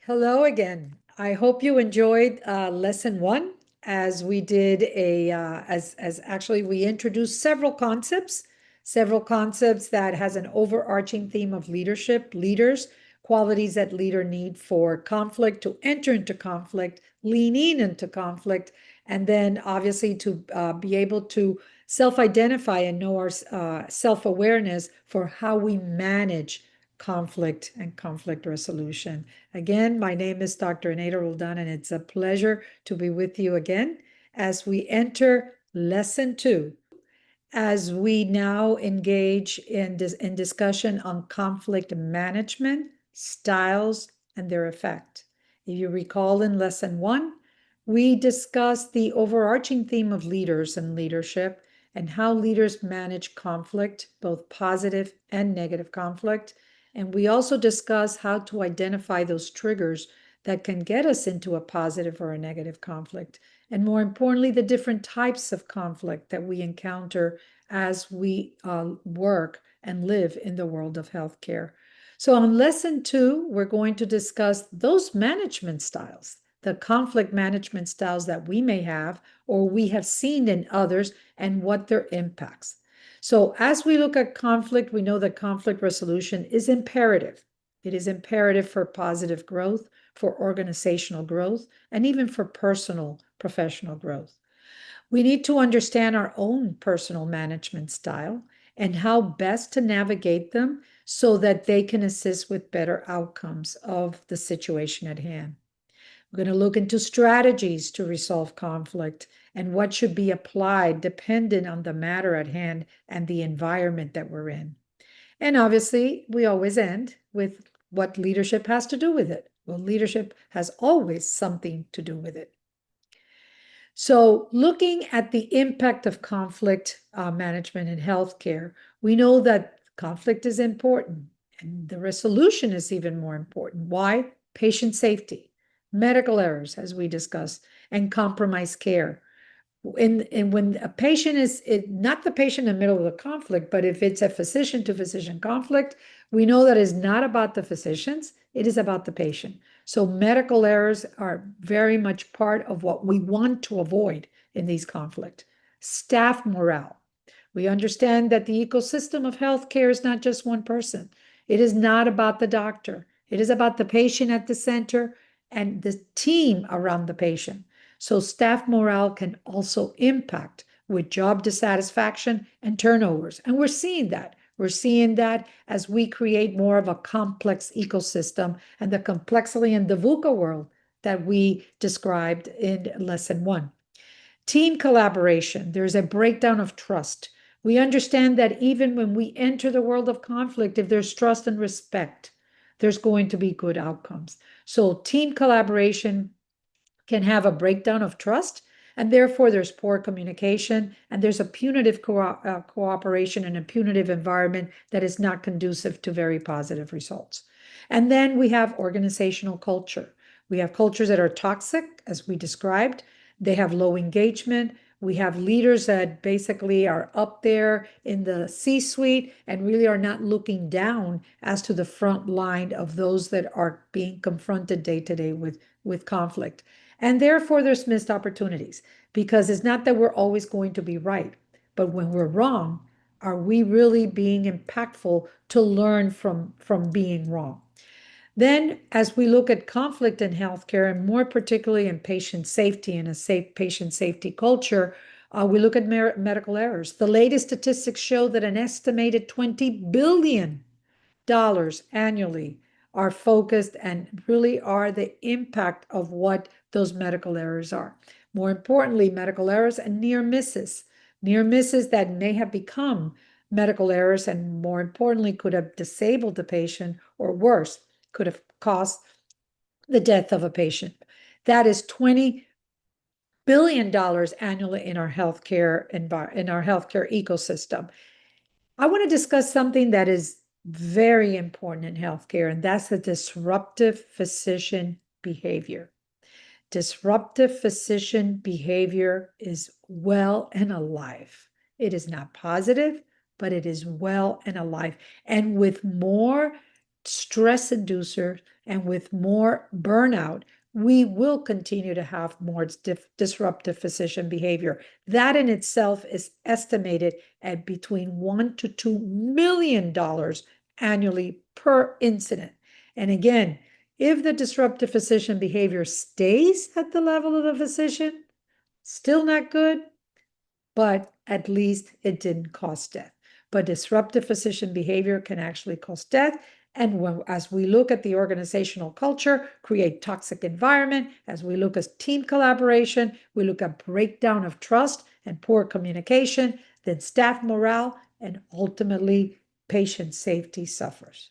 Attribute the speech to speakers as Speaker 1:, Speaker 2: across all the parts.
Speaker 1: Hello again. I hope you enjoyed lesson one as we did as actually we introduced several concepts that has an overarching theme of leadership, leaders, qualities that leader need for conflict, to enter into conflict, leaning into conflict, and then obviously to be able to self-identify and know our self-awareness for how we manage conflict and conflict resolution. Again, my name is Dr. Anita Roldan, and it's a pleasure to be with you again as we enter lesson two, as we now engage in discussion on conflict management, styles, and their effect. If you recall in lesson one, we discussed the overarching theme of leaders and leadership and how leaders manage conflict, both positive and negative conflict. And we also discussed how to identify those triggers that can get us into a positive or a negative conflict. And more importantly, the different types of conflict that we encounter as we work and live in the world of healthcare. So, on lesson two, we're going to discuss those management styles, the conflict management styles that we may have or we have seen in others, and what their impacts. So, as we look at conflict, we know that conflict resolution is imperative. It is imperative for positive growth, for organizational growth, and even for personal professional growth. We need to understand our own personal management style and how best to navigate them so that they can assist with better outcomes of the situation at hand. We're going to look into strategies to resolve conflict and what should be applied dependent on the matter at hand and the environment that we're in. And obviously, we always end with what leadership has to do with it. Well, leadership has always something to do with it. So, looking at the impact of conflict management in healthcare, we know that conflict is important and the resolution is even more important. Why? Patient safety, medical errors, as we discussed, and compromised care. And when a patient is not the patient in the middle of the conflict, but if it's a physician to physician conflict, we know that it's not about the physicians, it is about the patient. So medical errors are very much part of what we want to avoid in these conflicts. Staff morale. We understand that the ecosystem of healthcare is not just one person. It is not about the doctor. It is about the patient at the center and the team around the patient. So staff morale can also impact with job dissatisfaction and turnovers. And we're seeing that. We're seeing that as we create more of a complex ecosystem and the complexity in the VUCA world that we described in lesson one. Team collaboration, there's a breakdown of trust. We understand that even when we enter the world of conflict, if there's trust and respect, there's going to be good outcomes. So team collaboration can have a breakdown of trust, and therefore there's poor communication, and there's a punitive cooperation and a punitive environment that is not conducive to very positive results. And then we have organizational culture. We have cultures that are toxic, as we described. They have low engagement. We have leaders that basically are up there in the C-suite and really are not looking down as to the front line of those that are being confronted day to day with conflict. And therefore, there's missed opportunities because it's not that we're always going to be right, but when we're wrong, are we really being impactful to learn from being wrong? Then, as we look at conflict in healthcare, and more particularly in patient safety and a safe patient safety culture, we look at medical errors. The latest statistics show that an estimated $20 billion annually are focused and really are the impact of what those medical errors are. More importantly, medical errors and near misses that may have become medical errors and more importantly could have disabled the patient or worse, could have caused the death of a patient. That is $20 billion annually in our healthcare ecosystem. I want to discuss something that is very important in healthcare, and that's the disruptive physician behavior. Disruptive physician behavior is well and alive. It is not positive, but it is well and alive. And with more stress inducer and with more burnout, we will continue to have more disruptive physician behavior. That in itself is estimated at between $1 to $2 million annually per incident. And again, if the disruptive physician behavior stays at the level of the physician, still not good, but at least it didn't cause death. But disruptive physician behavior can actually cause death. And as we look at the organizational culture, create toxic environment, as we look at team collaboration, we look at breakdown of trust and poor communication, then staff morale and ultimately patient safety suffers.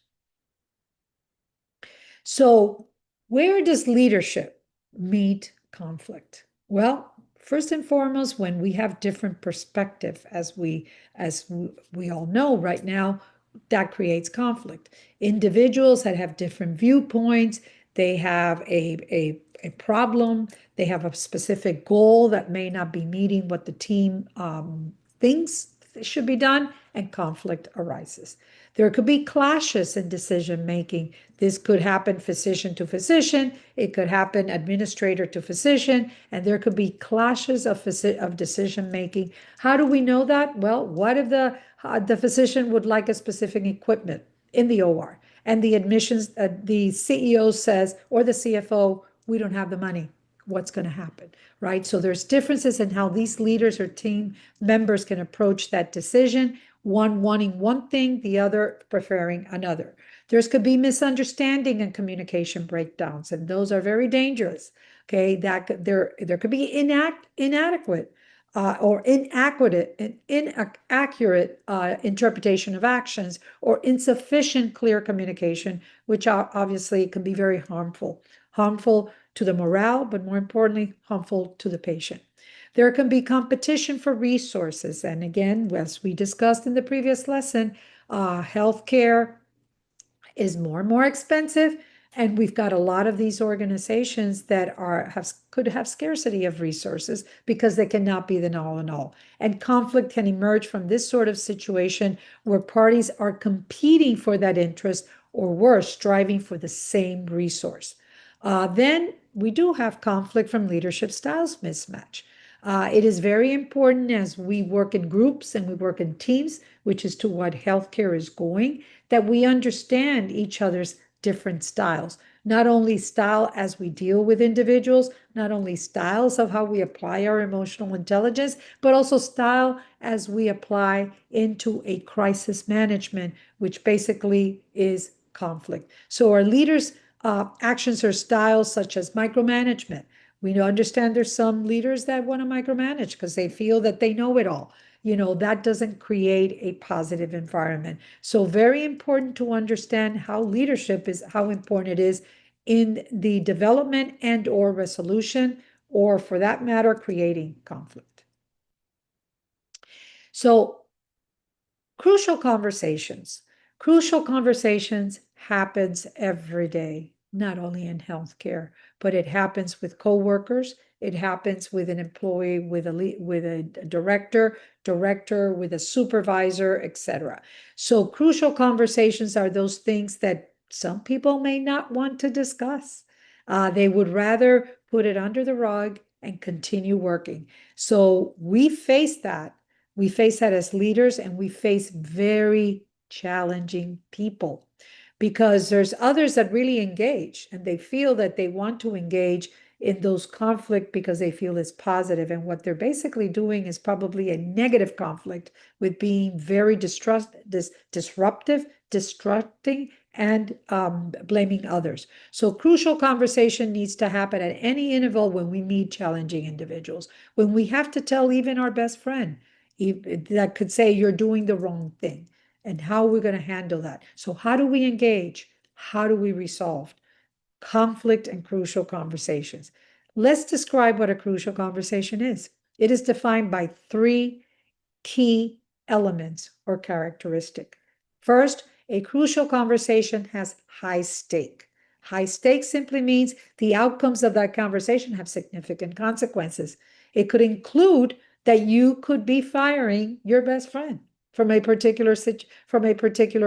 Speaker 1: So where does leadership meet conflict? Well, first and foremost, when we have different perspective, as we all know right now, that creates conflict. Individuals that have different viewpoints, they have a problem, they have a specific goal that may not be meeting what the team thinks should be done, and conflict arises. There could be clashes in decision making. This could happen physician to physician, it could happen administrator to physician, and there could be clashes of decision making. How do we know that? Well, what if the physician would like a specific equipment in the OR, and the CEO says, or the CFO, we don't have the money. What's going to happen, right? So there's differences in how these leaders or team members can approach that decision, one wanting one thing, the other preferring another. There could be misunderstanding and communication breakdowns, and those are very dangerous. Okay, there could be inadequate or inaccurate interpretation of actions, or insufficient clear communication, which obviously can be very harmful to the morale, but more importantly, harmful to the patient. There can be competition for resources. And again, as we discussed in the previous lesson, healthcare is more and more expensive. And we've got a lot of these organizations that could have scarcity of resources because they cannot be the all in all. And conflict can emerge from this sort of situation where parties are competing for that interest, or worse, striving for the same resource. Then we do have conflict from leadership styles mismatch. It is very important as we work in groups and we work in teams, which is to what healthcare is going, that we understand each other's different styles. Not only style as we deal with individuals, not only styles of how we apply our emotional intelligence, but also style as we apply into a crisis management, which basically is conflict. So our leaders' actions or styles, such as micromanagement. We understand there's some leaders that want to micromanage because they feel that they know it all. That doesn't create a positive environment. So very important to understand how important it is in the development and or resolution, or for that matter, creating conflict. So crucial conversations. Crucial conversations happens every day, not only in healthcare, but it happens with coworkers. It happens with an employee, with a director, with a supervisor, etc. So crucial conversations are those things that some people may not want to discuss. They would rather put it under the rug and continue working. So we face that. We face that as leaders, and we face very challenging people, because there's others that really engage and they feel that they want to engage in those conflict because they feel it's positive. And what they're basically doing is probably a negative conflict with being very disruptive, distracting, and blaming others. So crucial conversation needs to happen at any interval when we meet challenging individuals, when we have to tell even our best friend that could say you're doing the wrong thing, and how we're going to handle that. So how do we engage? How do we resolve conflict and crucial conversations? Let's describe what a crucial conversation is. It is defined by 3 key elements or characteristic. First, a crucial conversation has high stake. High stake simply means the outcomes of that conversation have significant consequences. It could include that you could be firing your best friend from a particular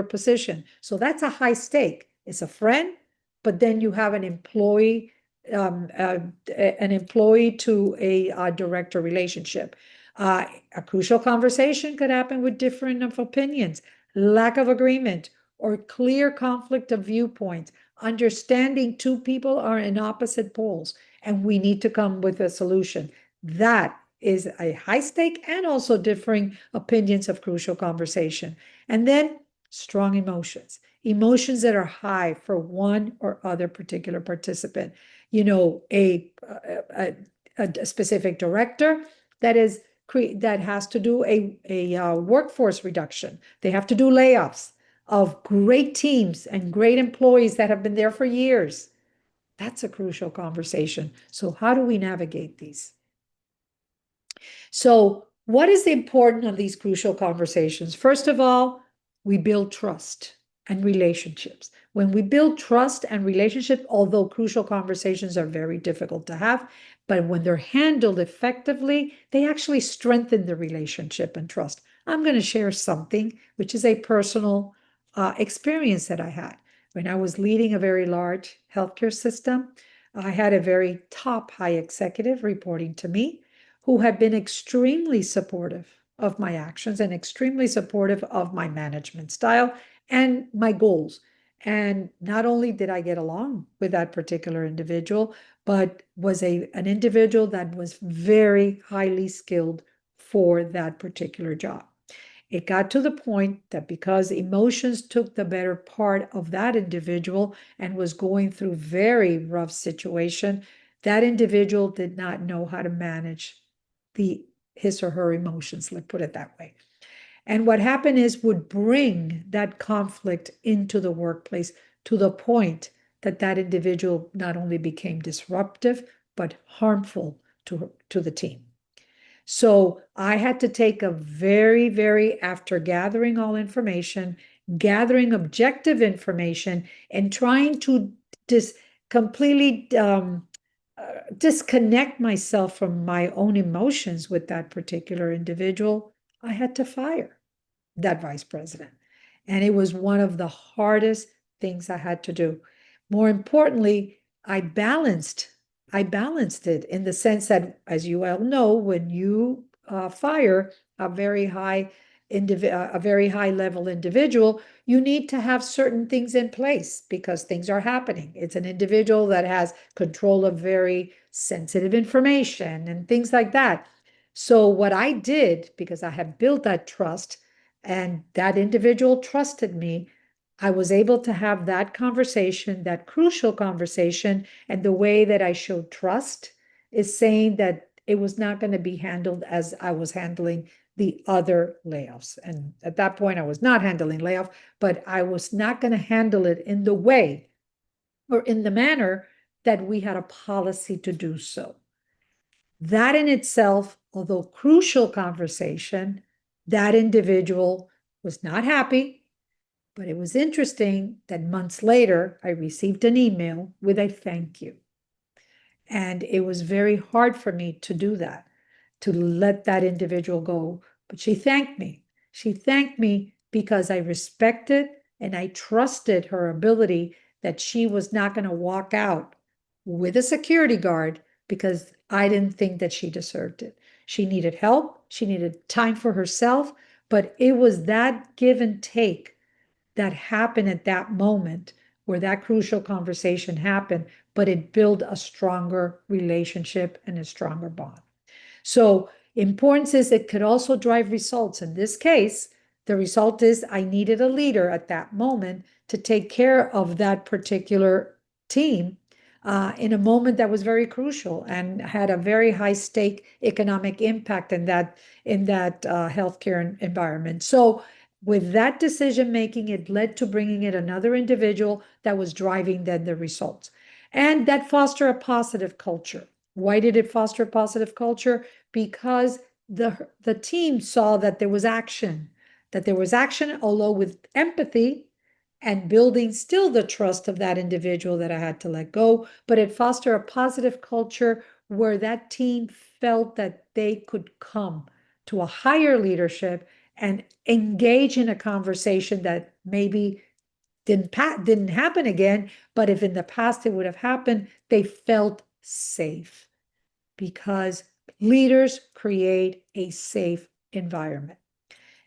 Speaker 1: position. So that's a high stake. It's a friend, but then you have an employee, an employee to a director relationship. A crucial conversation could happen with different of opinions, lack of agreement, or clear conflict of viewpoints. Understanding two people are in opposite poles, and we need to come with a solution. That is a high stake and also differing opinions of crucial conversation. And then strong emotions, emotions that are high for one or other particular participant. You know, a specific director that is that has to do a workforce reduction. They have to do layoffs of great teams and great employees that have been there for years. That's a crucial conversation. So how do we navigate these? So what is the importance of these crucial conversations? First of all, we build trust and relationships. When we build trust and relationship, although crucial conversations are very difficult to have, but when they're handled effectively, they actually strengthen the relationship and trust. I'm going to share something which is a personal experience that I had. When I was leading a very large healthcare system, I had a very top high executive reporting to me who had been extremely supportive of my actions and extremely supportive of my management style and my goals. And not only did I get along with that particular individual, but was an individual that was very highly skilled for that particular job. It got to the point that because emotions took the better part of that individual and was going through very rough situation, that individual did not know how to manage the his or her emotions, let's put it that way. And what happened is would bring that conflict into the workplace to the point that that individual not only became disruptive, but harmful to the team. So I had to take a very, after gathering all information, gathering objective information, and trying to completely disconnect myself from my own emotions with that particular individual, I had to fire that vice president. And it was one of the hardest things I had to do. More importantly, I balanced it in the sense that, as you well know, when you fire a very high a very high level individual, you need to have certain things in place because things are happening. It's an individual that has control of very sensitive information and things like that. So what I did, because I had built that trust and that individual trusted me, I was able to have that conversation, that crucial conversation. And the way that I showed trust is saying that it was not going to be handled as I was handling the other layoffs. And at that point, I was not handling layoff, but I was not going to handle it in the way or in the manner that we had a policy to do so. That in itself, although crucial conversation, that individual was not happy. But it was interesting that months later, I received an email with a thank you. And it was very hard for me to do that, to let that individual go. But she thanked me. She thanked me because I respected and I trusted her ability that she was not going to walk out with a security guard because I didn't think that she deserved it. She needed help. She needed time for herself. But it was that give and take that happened at that moment where that crucial conversation happened, but it built a stronger relationship and a stronger bond. So importance is it could also drive results. In this case, the result is I needed a leader at that moment to take care of that particular team in a moment that was very crucial and had a very high stake economic impact in that healthcare environment. So with that decision making, it led to bringing in another individual that was driving then the results. And that foster a positive culture. Why did it foster a positive culture? Because the team saw that there was action, although with empathy and building still the trust of that individual that I had to let go, but it fostered a positive culture where that team felt that they could come to a higher leadership and engage in a conversation that maybe didn't happen again, but if in the past it would have happened, they felt safe because leaders create a safe environment.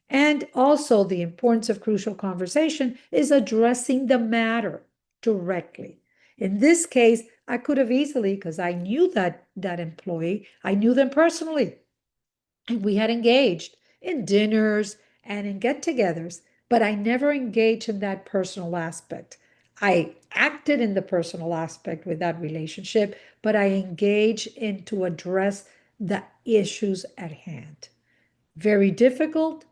Speaker 1: And also, the importance of crucial conversation is addressing the matter directly. In this case, I could have easily, because I knew that employee, I knew them personally, and we had engaged in dinners and in get-togethers, but I never engaged in that personal aspect. I acted in the personal aspect with that relationship, but I engaged in to address the issues at hand. Very difficult,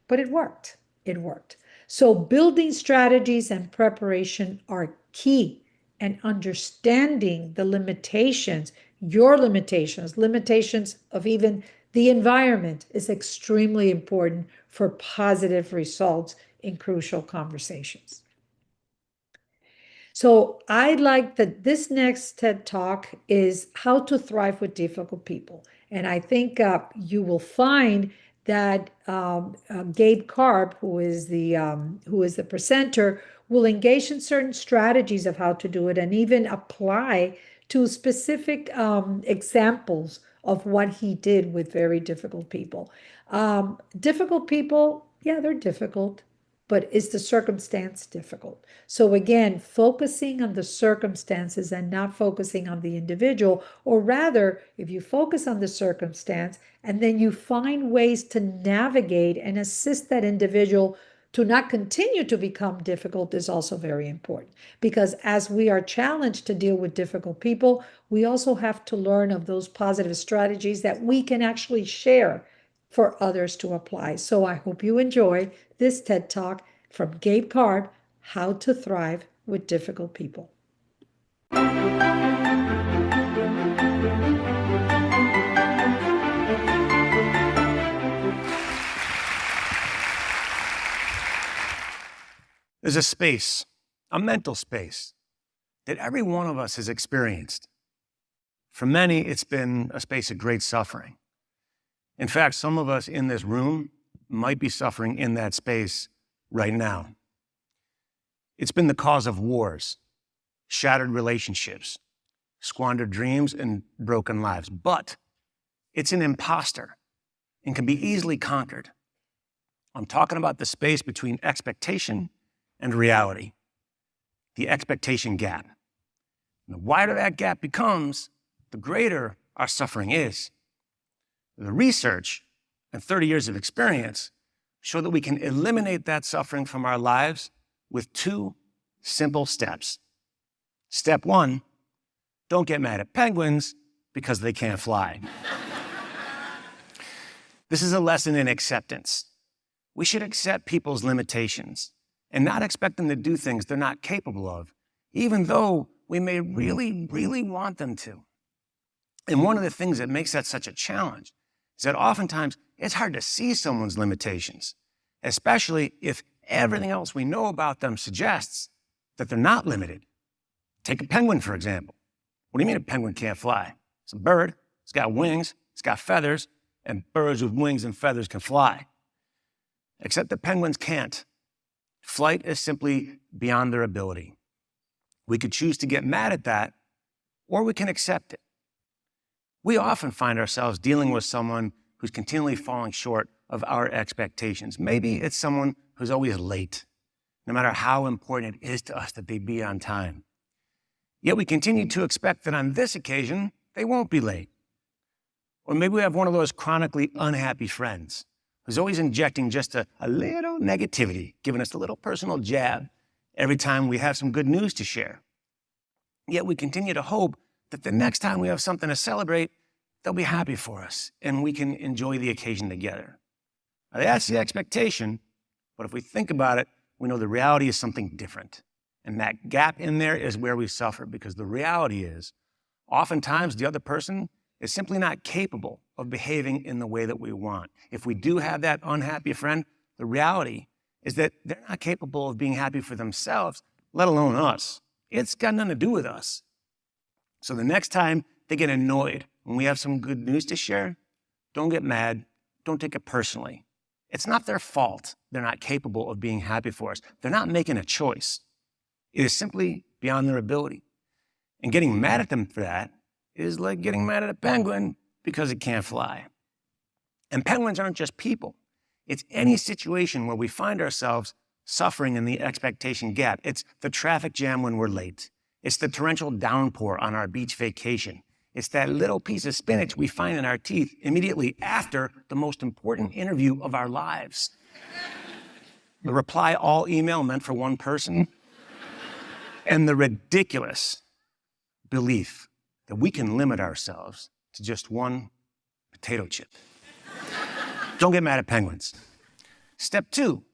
Speaker 1: but it worked. It worked. So building strategies and preparation are key, and understanding the limitations, your limitations, limitations of even the environment is extremely important for positive results in crucial conversations. So I like that this next TED Talk is how to thrive with difficult people. And I think you will find that Gabe Karp, who is the presenter, will engage in certain strategies of how to do it and even apply to specific examples of what he did with very difficult people. Difficult people, yeah, they're difficult, but is the circumstance difficult? So again, focusing on the circumstances and not focusing on the individual, or rather, if you focus on the circumstance and then you find ways to navigate and assist that individual to not continue to become difficult is also very important. Because as we are challenged to deal with difficult people, we also have to learn of those positive strategies that we can actually share for others to apply. So I hope you enjoy this TED Talk from Gabe Karp, How to Thrive with Difficult People.
Speaker 2: There's a space, a mental space, that every one of us has experienced. For many, it's been a space of great suffering. In fact, some of us in this room might be suffering in that space right now. It's been the cause of wars, shattered relationships, squandered dreams, and broken lives. But it's an imposter and can be easily conquered. I'm talking about the space between expectation and reality, the expectation gap. And the wider that gap becomes, the greater our suffering is. The research and 30 years of experience show that we can eliminate that suffering from our lives with 2 simple steps. Step 1, don't get mad at penguins because they can't fly. This is a lesson in acceptance. We should accept people's limitations and not expect them to do things they're not capable of, even though we may really, really want them to. And one of the things that makes that such a challenge is that oftentimes it's hard to see someone's limitations, especially if everything else we know about them suggests that they're not limited. Take a penguin, for example. What do you mean a penguin can't fly? It's a bird, it's got wings, it's got feathers, and birds with wings and feathers can fly. Except that penguins can't. Flight is simply beyond their ability. We could choose to get mad at that, or we can accept it. We often find ourselves dealing with someone who's continually falling short of our expectations. Maybe it's someone who's always late, no matter how important it is to us that they be on time. Yet we continue to expect that on this occasion, they won't be late. Or maybe we have one of those chronically unhappy friends who's always injecting just a little negativity, giving us a little personal jab every time we have some good news to share. Yet we continue to hope that the next time we have something to celebrate, they'll be happy for us and we can enjoy the occasion together. Now, that's the expectation, but if we think about it, we know the reality is something different. And that gap in there is where we suffer, because the reality is oftentimes the other person is simply not capable of behaving in the way that we want. If we do have that unhappy friend, the reality is that they're not capable of being happy for themselves, let alone us. It's got nothing to do with us. So the next time they get annoyed when we have some good news to share, don't get mad, don't take it personally. It's not their fault they're not capable of being happy for us. They're not making a choice. It is simply beyond their ability. And getting mad at them for that is like getting mad at a penguin because it can't fly. And penguins aren't just people. It's any situation where we find ourselves suffering in the expectation gap. It's the traffic jam when we're late. It's the torrential downpour on our beach vacation. It's that little piece of spinach we find in our teeth immediately after the most important interview of our lives. The reply all email meant for one person. And the ridiculous belief that we can limit ourselves to just one potato chip. Don't get mad at penguins. Step 2,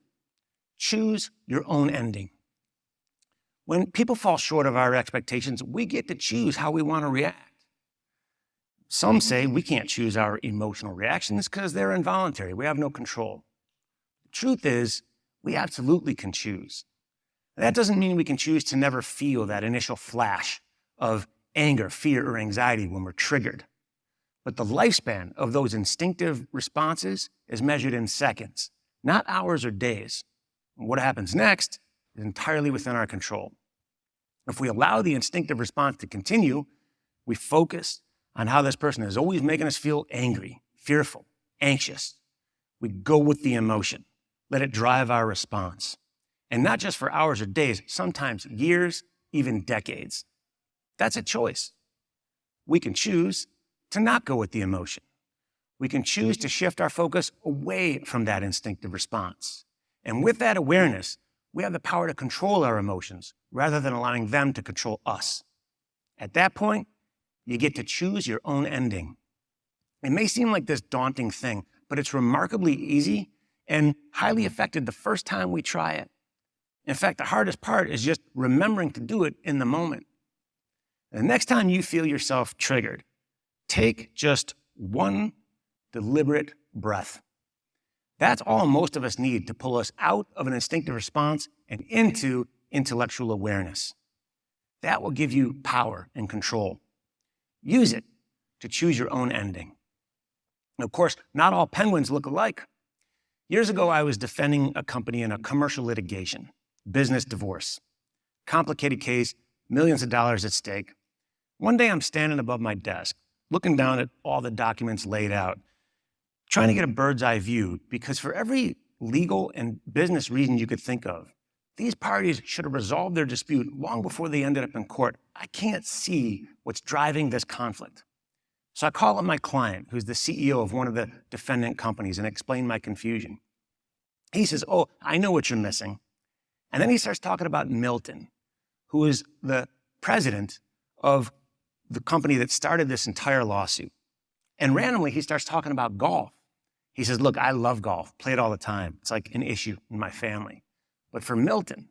Speaker 2: choose your own ending. When people fall short of our expectations, we get to choose how we want to react. Some say we can't choose our emotional reactions because they're involuntary. We have no control. The truth is, we absolutely can choose. That doesn't mean we can choose to never feel that initial flash of anger, fear, or anxiety when we're triggered. But the lifespan of those instinctive responses is measured in seconds, not hours or days. And what happens next is entirely within our control. If we allow the instinctive response to continue, we focus on how this person is always making us feel angry, fearful, anxious. We go with the emotion, let it drive our response. And not just for hours or days, sometimes years, even decades. That's a choice. We can choose to not go with the emotion. We can choose to shift our focus away from that instinctive response. And with that awareness, we have the power to control our emotions rather than allowing them to control us. At that point, you get to choose your own ending. It may seem like this daunting thing, but it's remarkably easy and highly effective the first time we try it. In fact, the hardest part is just remembering to do it in the moment. The next time you feel yourself triggered, take just one deliberate breath. That's all most of us need to pull us out of an instinctive response and into intellectual awareness. That will give you power and control. Use it to choose your own ending. And of course, not all penguins look alike. Years ago, I was defending a company in a commercial litigation, business divorce. Complicated case, millions of dollars at stake. One day I'm standing above my desk, looking down at all the documents laid out, trying to get a bird's eye view, because for every legal and business reason you could think of, these parties should have resolved their dispute long before they ended up in court. I can't see what's driving this conflict. So I call up my client, who's the CEO of one of the defendant companies, and explain my confusion. He says, "Oh, I know what you're missing." And then he starts talking about Milton, who is the president of the company that started this entire lawsuit. And randomly, he starts talking about golf. He says, "Look, I love golf, play it all the time. It's like an issue in my family." But for Milton,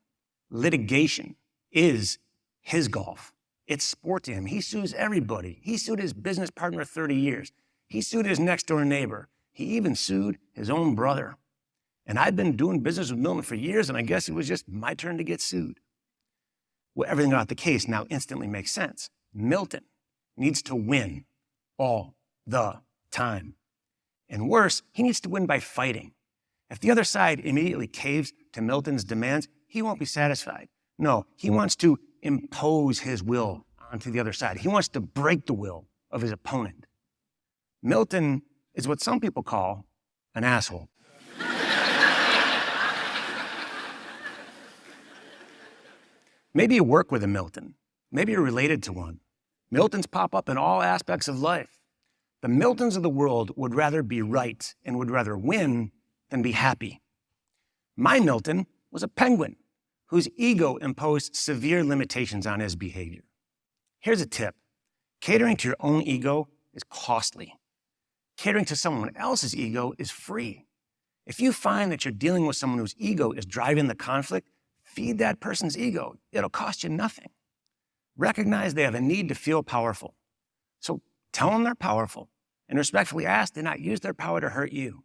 Speaker 2: litigation is his golf. It's sport to him. He sues everybody. He sued his business partner 30 years. He sued his next door neighbor. He even sued his own brother. And I've been doing business with Milton for years, and I guess it was just my turn to get sued. Well, everything about the case now instantly makes sense. Milton needs to win all the time. And worse, he needs to win by fighting. If the other side immediately caves to Milton's demands, he won't be satisfied. No, he wants to impose his will onto the other side. He wants to break the will of his opponent. Milton is what some people call an asshole. Maybe you work with a Milton. Maybe you're related to one. Miltons pop up in all aspects of life. The Miltons of the world would rather be right and would rather win than be happy. My Milton was a penguin whose ego imposed severe limitations on his behavior. Here's a tip. Catering to your own ego is costly. Catering to someone else's ego is free. If you find that you're dealing with someone whose ego is driving the conflict, feed that person's ego. It'll cost you nothing. Recognize they have a need to feel powerful. So tell them they're powerful and respectfully ask they not use their power to hurt you.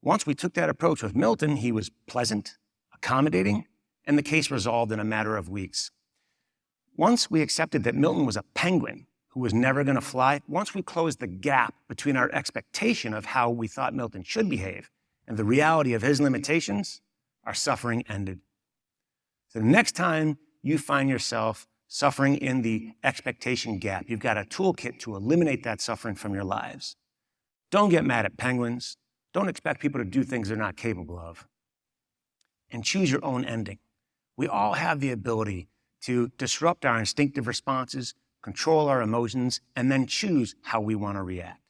Speaker 2: Once we took that approach with Milton, he was pleasant, accommodating, and the case resolved in a matter of weeks. Once we accepted that Milton was a penguin who was never going to fly, once we closed the gap between our expectation of how we thought Milton should behave and the reality of his limitations, our suffering ended. So the next time you find yourself suffering in the expectation gap, you've got a toolkit to eliminate that suffering from your lives. Don't get mad at penguins. Don't expect people to do things they're not capable of. And choose your own ending. We all have the ability to disrupt our instinctive responses, control our emotions, and then choose how we want to react.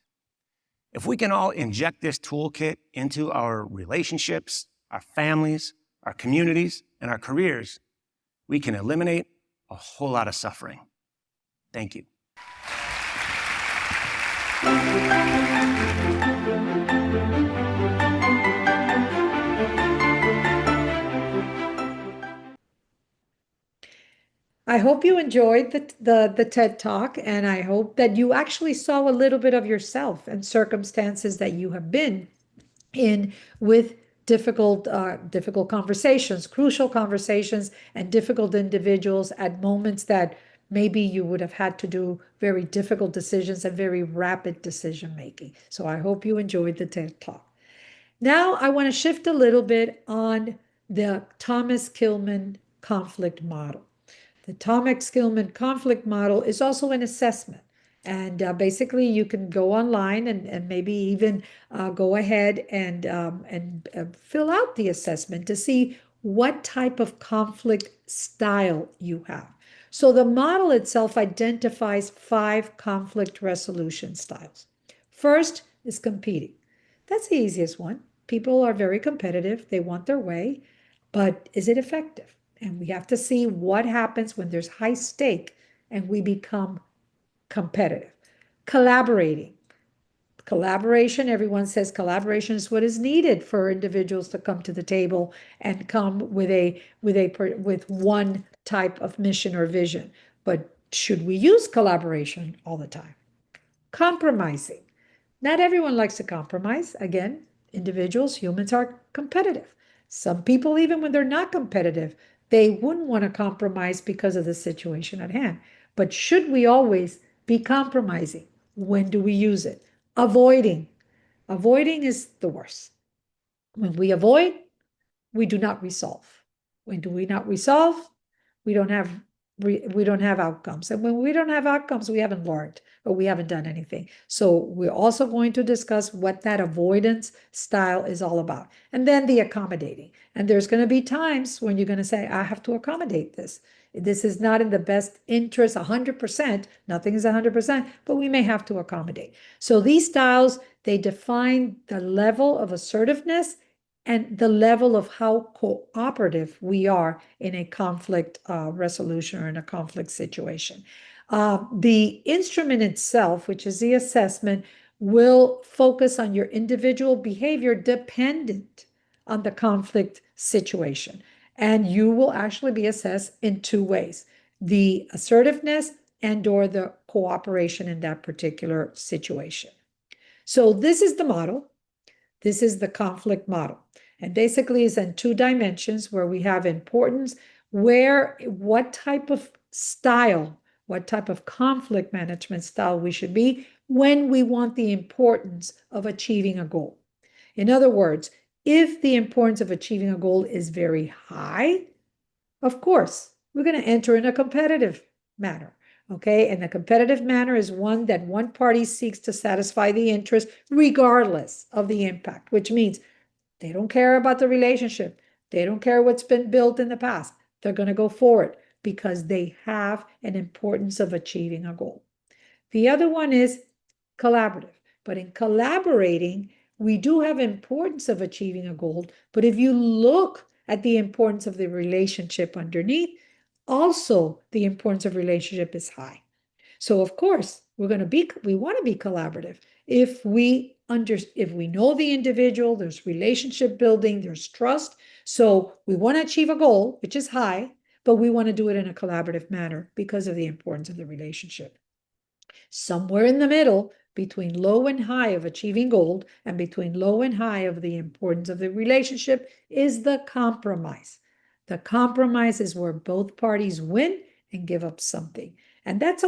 Speaker 2: If we can all inject this toolkit into our relationships, our families, our communities, and our careers, we can eliminate a whole lot of suffering. Thank you.
Speaker 1: I hope you enjoyed the TED Talk, and I hope that you actually saw a little bit of yourself and circumstances that you have been in with difficult conversations, crucial conversations, and difficult individuals at moments that maybe you would have had to do very difficult decisions and very rapid decision making. So I hope you enjoyed the TED Talk. Now I want to shift a little bit on the Thomas Kilmann conflict model. The Thomas Kilmann conflict model is also an assessment. And basically, you can go online and maybe even go ahead and fill out the assessment to see what type of conflict style you have. So the model itself identifies 5 conflict resolution styles. First is competing. That's the easiest one. People are very competitive. They want their way, but is it effective? And we have to see what happens when there's high stake and we become competitive. Collaborating. Collaboration, everyone says collaboration is what is needed for individuals to come to the table and come with one type of mission or vision. But should we use collaboration all the time? Compromising. Not everyone likes to compromise. Again, individuals, humans are competitive. Some people, even when they're not competitive, they wouldn't want to compromise because of the situation at hand. But should we always be compromising? When do we use it? Avoiding. Avoiding is the worst. When we avoid, we do not resolve. When do we not resolve? We don't have outcomes. And when we don't have outcomes, we haven't learned or we haven't done anything. So we're also going to discuss what that avoidance style is all about. And then the accommodating. And there's going to be times when you're going to say, I have to accommodate this. This is not in the best interest 100%. Nothing is 100%, but we may have to accommodate. So these styles, they define the level of assertiveness and the level of how cooperative we are in a conflict resolution or in a conflict situation. The instrument itself, which is the assessment, will focus on your individual behavior dependent on the conflict situation. And you will actually be assessed in 2 ways, the assertiveness and/or the cooperation in that particular situation. So this is the model. This is the conflict model. And basically is in 2 dimensions where we have importance, what type of style, what type of conflict management style we should be when we want the importance of achieving a goal. In other words, if the importance of achieving a goal is very high, of course, we're going to enter in a competitive manner. Okay, and the competitive manner is one that one party seeks to satisfy the interest regardless of the impact, which means they don't care about the relationship. They don't care what's been built in the past. They're going to go forward because they have an importance of achieving a goal. The other one is collaborative. But in collaborating, we do have importance of achieving a goal. But if you look at the importance of the relationship underneath, also the importance of relationship is high. So of course, we want to be collaborative. If we know the individual, there's relationship building, there's trust. So we want to achieve a goal, which is high, but we want to do it in a collaborative manner because of the importance of the relationship. Somewhere in the middle, between low and high of achieving goal and between low and high of the importance of the relationship is the compromise. The compromise is where both parties win and give up something. And that's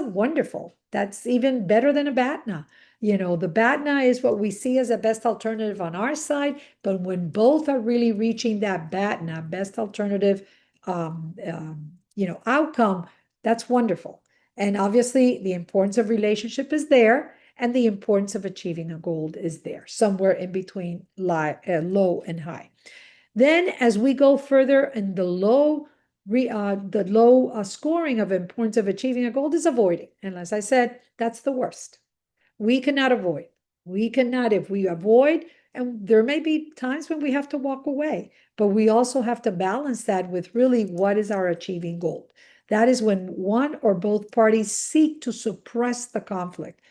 Speaker 1: that's even better than a BATNA. The BATNA is what we see as the best alternative on our side, but when both are really reaching that BATNA, best alternative, outcome, that's wonderful. And obviously, the importance of relationship is there, and the importance of achieving a goal is there, somewhere in between low and high. Then, as we go further in the low scoring of importance of achieving a goal is avoiding. And as I said, that's the worst. We cannot avoid. We cannot, if we avoid, and there may be times when we have to walk away, but we also have to balance that with really what is our achieving goal. That is when one or both parties seek to suppress the conflict.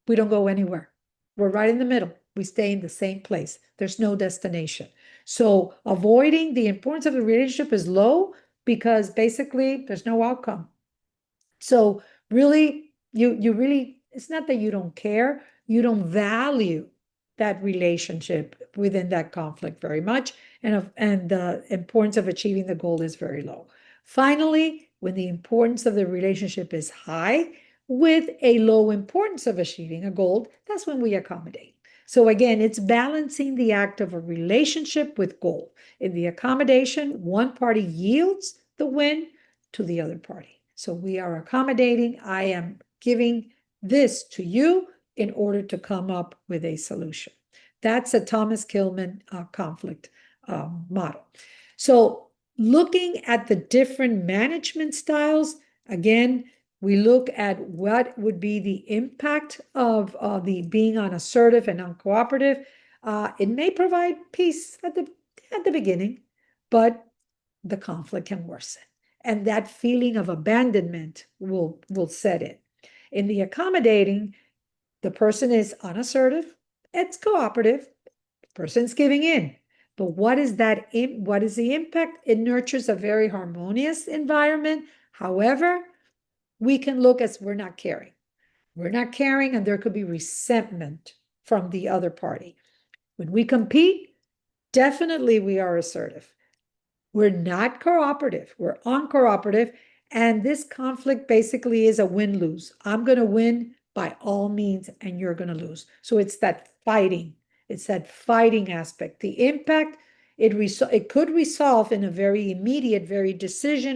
Speaker 1: We don't go anywhere. We're right in the middle. We stay in the same place. There's no destination. So avoiding the importance of the relationship is low because basically there's no outcome. So really, you really, it's not that you don't care, you don't value that relationship within that conflict very much, and the importance of achieving the goal is very low. Finally, when the importance of the relationship is high, with a low importance of achieving a goal, that's when we accommodate. So again, it's balancing the act of a relationship with goal. In the accommodation, one party yields the win to the other party. So we are accommodating. I am giving this to you in order to come up with a solution. That's a Thomas Kilmann conflict model. So looking at the different management styles, again, we look at what would be the impact of the being unassertive and uncooperative. It may provide peace at the beginning, but the conflict can worsen. And that feeling of abandonment will set in. In the accommodating, the person is unassertive, it's cooperative, the person's giving in. But what is the impact? It nurtures a very harmonious environment. However, we can look as we're not caring. We're not caring, and there could be resentment from the other party. When we compete, definitely we are assertive. We're not cooperative, we're uncooperative, and this conflict basically is a win-lose. I'm going to win by all means, and you're going to lose. So it's that fighting. It's that fighting aspect. The impact, it could resolve in a very immediate, very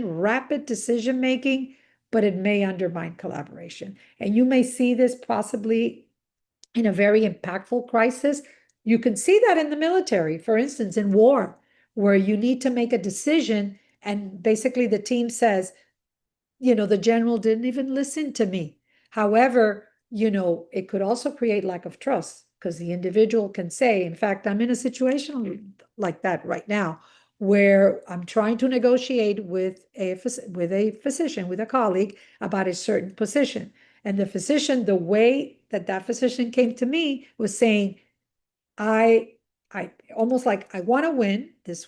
Speaker 1: rapid decision making, but it may undermine collaboration. And you may see this possibly in a very impactful crisis. You can see that in the military, for instance, in war, where you need to make a decision, and basically the team says, the general didn't even listen to me. However, it could also create lack of trust because the individual can say, in fact, I'm in a situation like that right now, where I'm trying to negotiate with a physician, with a colleague about a certain position. And the physician, the way that physician came to me was saying, I almost like, I want to win. This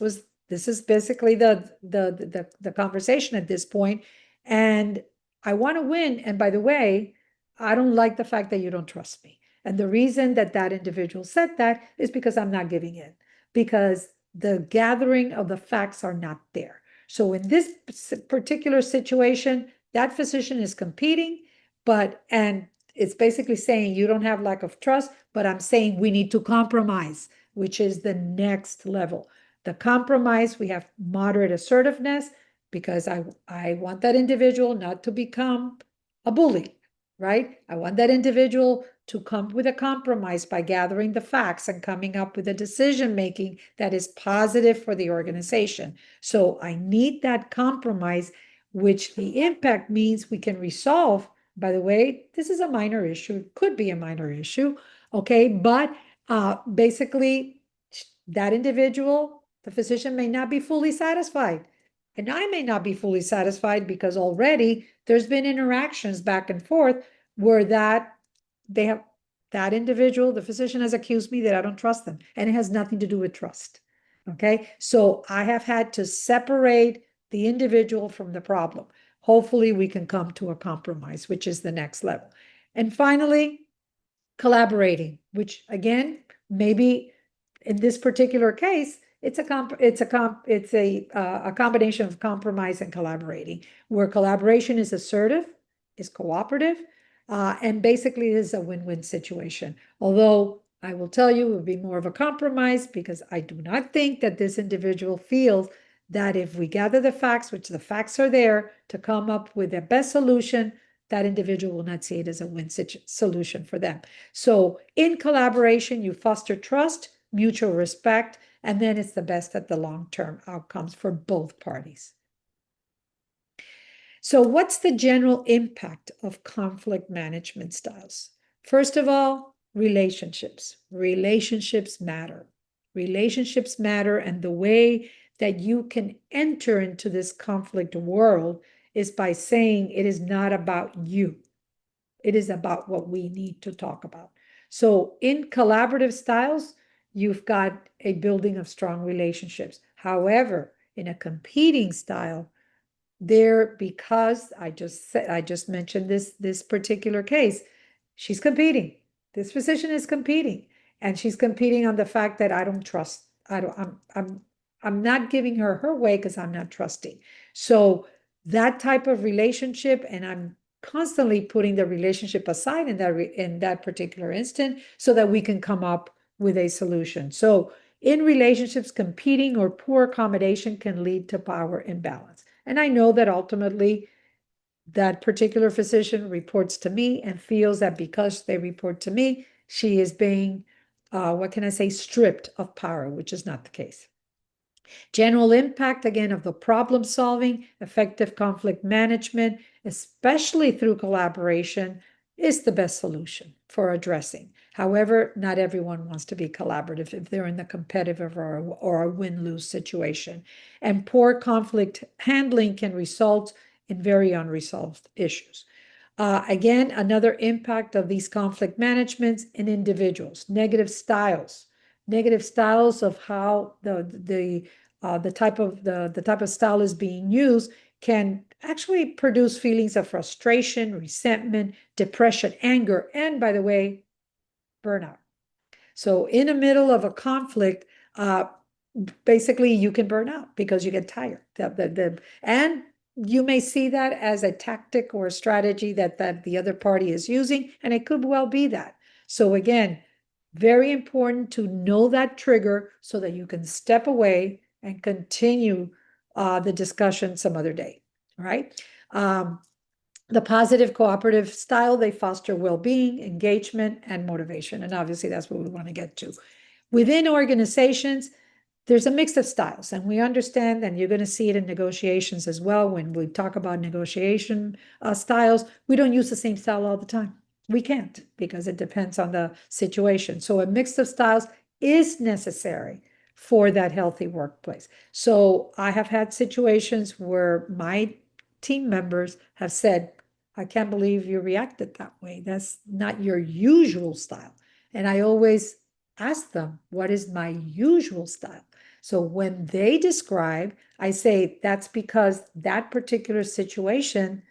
Speaker 1: is basically the conversation at this point. And I want to win. And by the way, I don't like the fact that you don't trust me. And the reason that individual said that is because I'm not giving in, because the gathering of the facts are not there. So in this particular situation, that physician is competing, and it's basically saying you don't have lack of trust, but I'm saying we need to compromise, which is the next level. The compromise, we have moderate assertiveness, because I want that individual not to become a bully, right? I want that individual to come with a compromise by gathering the facts and coming up with a decision making that is positive for the organization. So I need that compromise, which the impact means we can resolve. By the way, this is a minor issue. It could be a minor issue, okay? But basically, that individual, the physician, may not be fully satisfied. And I may not be fully satisfied because already there's been interactions back and forth where that individual, the physician, has accused me that I don't trust them. And it has nothing to do with trust, okay? So I have had to separate the individual from the problem. Hopefully we can come to a compromise, which is the next level. And finally, collaborating, which again, maybe in this particular case, it's a combination of compromise and collaborating, where collaboration is assertive, is cooperative, And basically, it is a win-win situation. Although I will tell you, it would be more of a compromise because I do not think that this individual feels that if we gather the facts, which the facts are there, to come up with the best solution, that individual will not see it as a win solution for them. So in collaboration, you foster trust, mutual respect, and then it's the best at the long-term outcomes for both parties. So what's the general impact of conflict management styles? First of all, relationships. Relationships matter. Relationships matter, and the way that you can enter into this conflict world is by saying it is not about you. It is about what we need to talk about. So in collaborative styles, you've got a building of strong relationships. However, in a competing style, because I just mentioned this particular case, she's competing. This physician is competing, and she's competing on the fact that I don't trust. I'm not giving her her way because I'm not trusting. So that type of relationship, and I'm constantly putting the relationship aside in that particular instant so that we can come up with a solution. So in relationships, competing or poor accommodation can lead to power imbalance. And I know that ultimately that particular physician reports to me and feels that because they report to me, she is being, what can I say, stripped of power, which is not the case. General impact, again, of the problem solving, effective conflict management, especially through collaboration, is the best solution for addressing. However, not everyone wants to be collaborative if they're in the competitive or a win-lose situation. And poor conflict handling can result in very unresolved issues. Again, another impact of these conflict managements in individuals, negative styles of how the type of style is being used can actually produce feelings of frustration, resentment, depression, anger, and by the way, burnout. So in the middle of a conflict, basically you can burn out because you get tired. And you may see that as a tactic or a strategy that the other party is using, and it could well be that. So again, very important to know that trigger so that you can step away and continue the discussion some other day, right? The positive cooperative style, they foster well-being, engagement, and motivation. And obviously that's what we want to get to. Within organizations, there's a mix of styles, and we understand, and you're going to see it in negotiations as well. When we talk about negotiation styles, we don't use the same style all the time. We can't, because it depends on the situation. So a mix of styles is necessary for that healthy workplace. So I have had situations where my team members have said, I can't believe you reacted that way. That's not your usual style. And I always ask them, what is my usual style? So when they describe, I say that's because that particular situation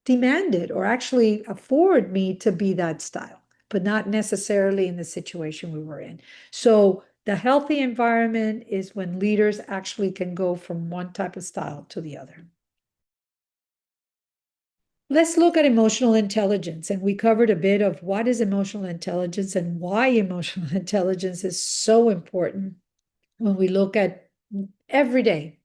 Speaker 1: demanded or actually afforded me to be that style, but not necessarily in the situation we were in. So the healthy environment is when leaders actually can go from one type of style to the other. Let's look at emotional intelligence. And we covered a bit of what is emotional intelligence and why emotional intelligence is so important when we look at everyday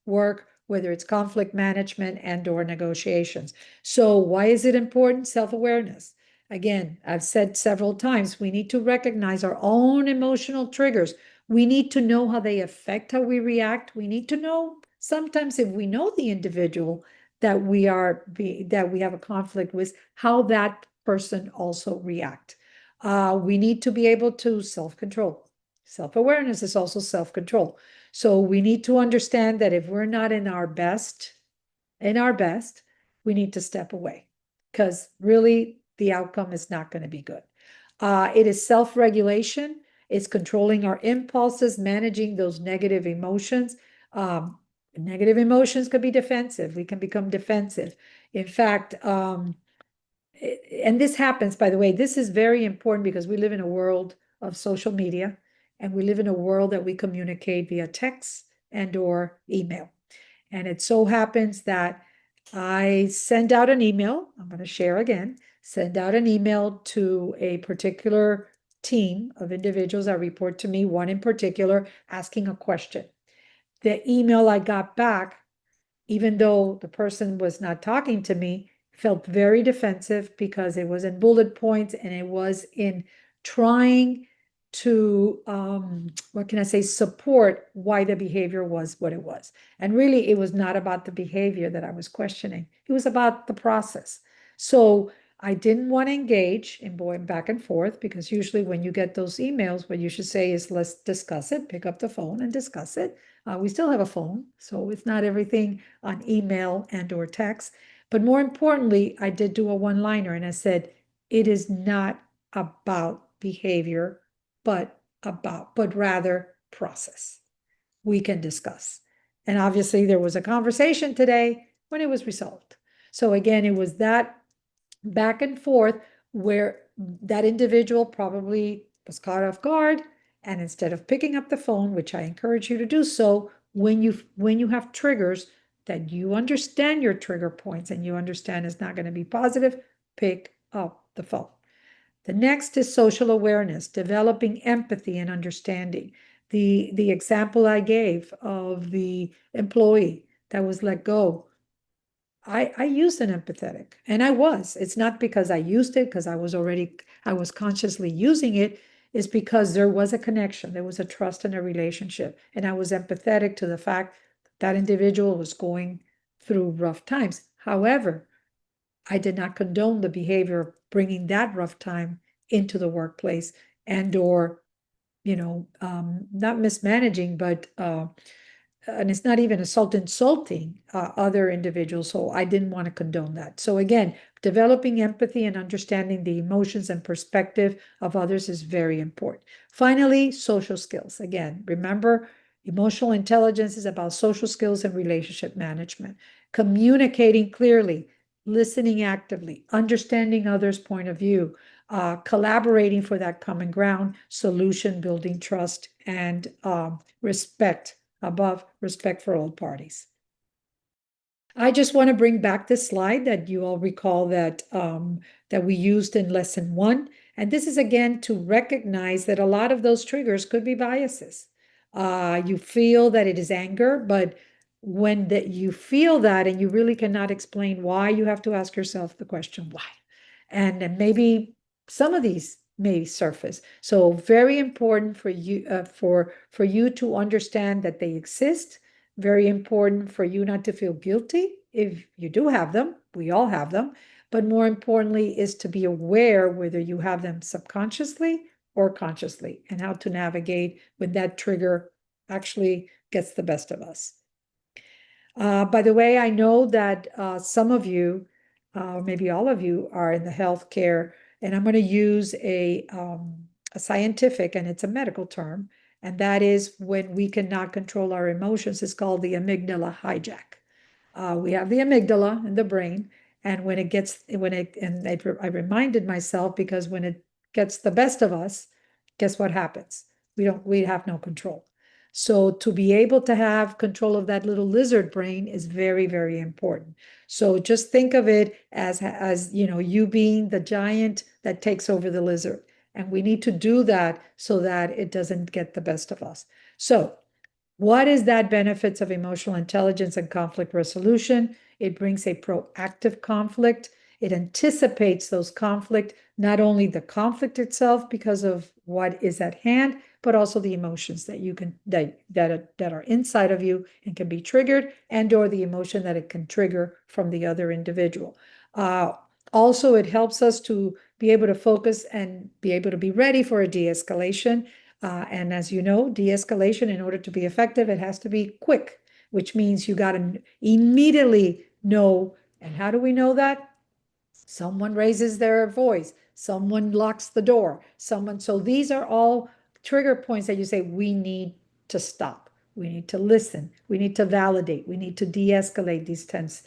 Speaker 1: work, whether it's conflict management and or negotiations. So why is it important? Self-awareness. Again, I've said several times, we need to recognize our own emotional triggers. We need to know how they affect how we react. We need to know sometimes if we know the individual that we have a conflict with, how that person also react. We need to be able to self-control. Self-awareness is also self-control. So we need to understand that if we're not in our best, we need to step away because really the outcome is not going to be good. It is self-regulation. It's controlling our impulses, managing those negative emotions. Negative emotions could be defensive. We can become defensive. In fact, and this happens, by the way, this is very important because we live in a world of social media and we live in a world that we communicate via text and or email. And it so happens that I send out an email. I'm going to share again. Send out an email to a particular team of individuals that report to me, one in particular, asking a question. The email I got back, even though the person was not talking to me, felt very defensive because it was in bullet points and it was in trying to, what can I say, support why the behavior was what it was. And really, it was not about the behavior that I was questioning. It was about the process. So I didn't want to engage in going back and forth because usually when you get those emails, what you should say is, let's discuss it, pick up the phone and discuss it. We still have a phone, so it's not everything on email and or text. But more importantly, I did do a one-liner and I said, it is not about behavior, but rather process. We can discuss. And obviously there was a conversation today when it was resolved. So again, it was that back and forth where that individual probably was caught off guard. And instead of picking up the phone, which I encourage you to do so, when you have triggers that you understand your trigger points and you understand it's not going to be positive, pick up the phone. The next is social awareness, developing empathy and understanding. The example I gave of the employee that was let go, I used an empathetic, and I was. It's not because I used it, because I was consciously using it. It's because there was a connection, there was a trust and a relationship, and I was empathetic to the fact that individual was going through rough times. However, I did not condone the behavior of bringing that rough time into the workplace and or, not mismanaging, but and it's not even insulting other individuals. So I didn't want to condone that. So again, developing empathy and understanding the emotions and perspective of others is very important. Finally, social skills. Again, remember, emotional intelligence is about social skills and relationship management, communicating clearly, listening actively, understanding others' point of view, collaborating for that common ground, solution building trust, and respect above respect for all parties. I just want to bring back this slide that you all recall that that we used in lesson 1. And this is again to recognize that a lot of those triggers could be biases. You feel that it is anger, but when that you feel that and you really cannot explain why, you have to ask yourself the question, why? And then maybe some of these may surface. So very important for you for you to understand that they exist. Very important for you not to feel guilty if you do have them. We all have them. But more importantly is to be aware whether you have them subconsciously or consciously and how to navigate when that trigger actually gets the best of us. By the way, I know that some of you, maybe all of you, are in the healthcare, and I'm going to use a scientific, and it's a medical term, and that is when we cannot control our emotions. It's called the amygdala hijack. We have the amygdala in the brain, and I reminded myself because when it gets the best of us, guess what happens? We have no control. So to be able to have control of that little lizard brain is very, very important. So just think of it as you being the giant that takes over the lizard. And we need to do that so that it doesn't get the best of us. So what is that benefits of emotional intelligence and conflict resolution? It brings a proactive conflict. It anticipates those conflict, not only the conflict itself because of what is at hand, but also the emotions that you can that are inside of you and can be triggered, and or the emotion that it can trigger from the other individual. Also, it helps us to be able to focus and be able to be ready for a de-escalation. And as you know, de-escalation, in order to be effective, it has to be quick, which means you got to immediately know. And how do we know that? Someone raises their voice, someone locks the door, so these are all trigger points that you say, we need to stop. We need to listen. We need to validate. We need to de-escalate these tense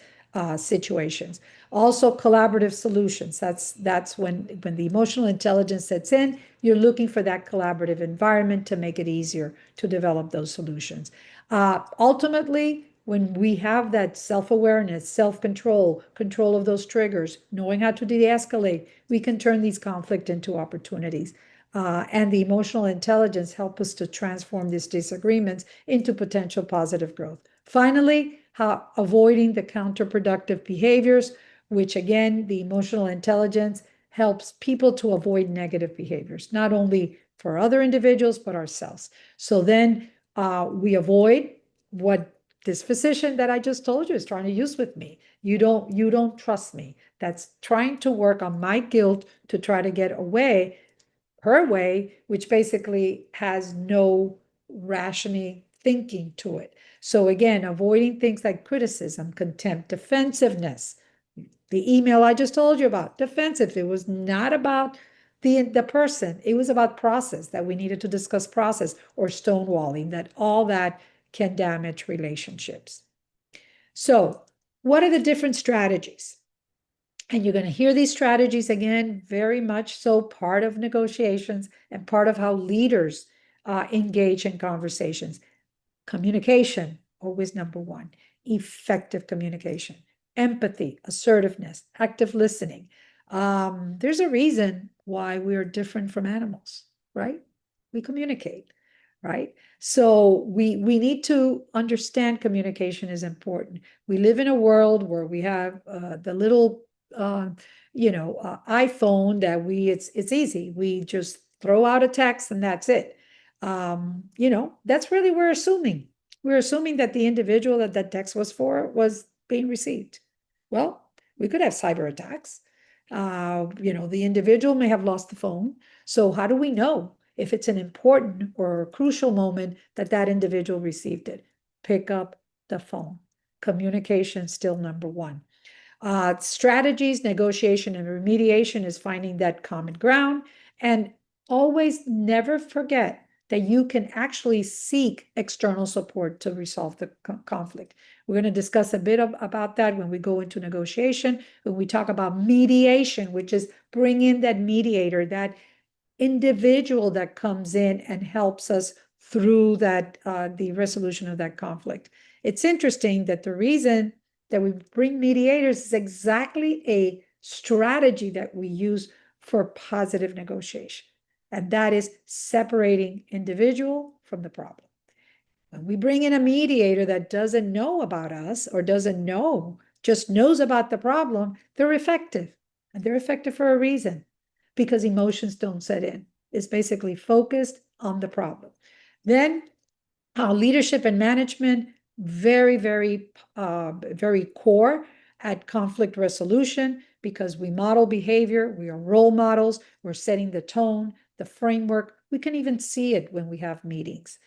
Speaker 1: situations. Also, collaborative solutions. That's when the emotional intelligence sets in, you're looking for that collaborative environment to make it easier to develop those solutions. Ultimately, when we have that self-awareness, self-control, control of those triggers, knowing how to de-escalate, we can turn these conflict into opportunities. And the emotional intelligence help us to transform these disagreements into potential positive growth. Finally, avoiding the counterproductive behaviors, which again, the emotional intelligence helps people to avoid negative behaviors, not only for other individuals, but ourselves. So then we avoid what this physician that I just told you is trying to use with me. You don't trust me. That's trying to work on my guilt to try to get away, her way, which basically has no rationing thinking to it. So again, avoiding things like criticism, contempt, defensiveness. The email I just told you about, defensive. It was not about the person. It was about process, that we needed to discuss process, or stonewalling, that all that can damage relationships. So what are the different strategies? And you're going to hear these strategies again, very much so part of negotiations and part of how leaders engage in conversations. Communication, always number one. Effective communication. Empathy, assertiveness, active listening. There's a reason why we're different from animals, right? We communicate, right? So we need to understand communication is important. We live in a world where we have the little iPhone that it's easy. We just throw out a text and that's it. That's really, we're assuming. We're assuming that the individual that that text was for was being received. Well, we could have cyber attacks. The individual may have lost the phone. So how do we know if it's an important or a crucial moment that that individual received it? Pick up the phone. Communication still number one. Strategies, negotiation, and remediation is finding that common ground. And always never forget that you can actually seek external support to resolve the conflict. We're going to discuss a bit about that when we go into negotiation, when we talk about mediation, which is bring in that mediator, that individual that comes in and helps us through that the resolution of that conflict. It's interesting that the reason that we bring mediators is exactly a strategy that we use for positive negotiation. And that is separating individual from the problem. When we bring in a mediator that doesn't know about us or doesn't know, just knows about the problem, they're effective. And they're effective for a reason, because emotions don't set in. It's basically focused on the problem. Then leadership and management, very, very, very core at conflict resolution, because we model behavior, we are role models, we're setting the tone, the framework. We can even see it when we have meetings.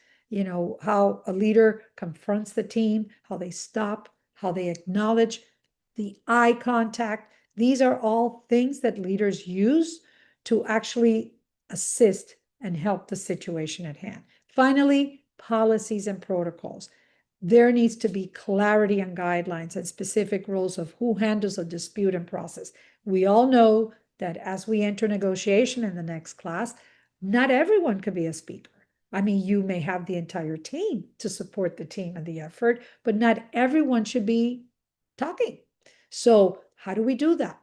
Speaker 1: How a leader confronts the team, how they stop, how they acknowledge, the eye contact. These are all things that leaders use to actually assist and help the situation at hand. Finally, policies and protocols. There needs to be clarity and guidelines and specific rules of who handles a dispute and process. We all know that as we enter negotiation in the next class, not everyone can be a speaker. I mean, you may have the entire team to support the team and the effort, but not everyone should be talking. So how do we do that?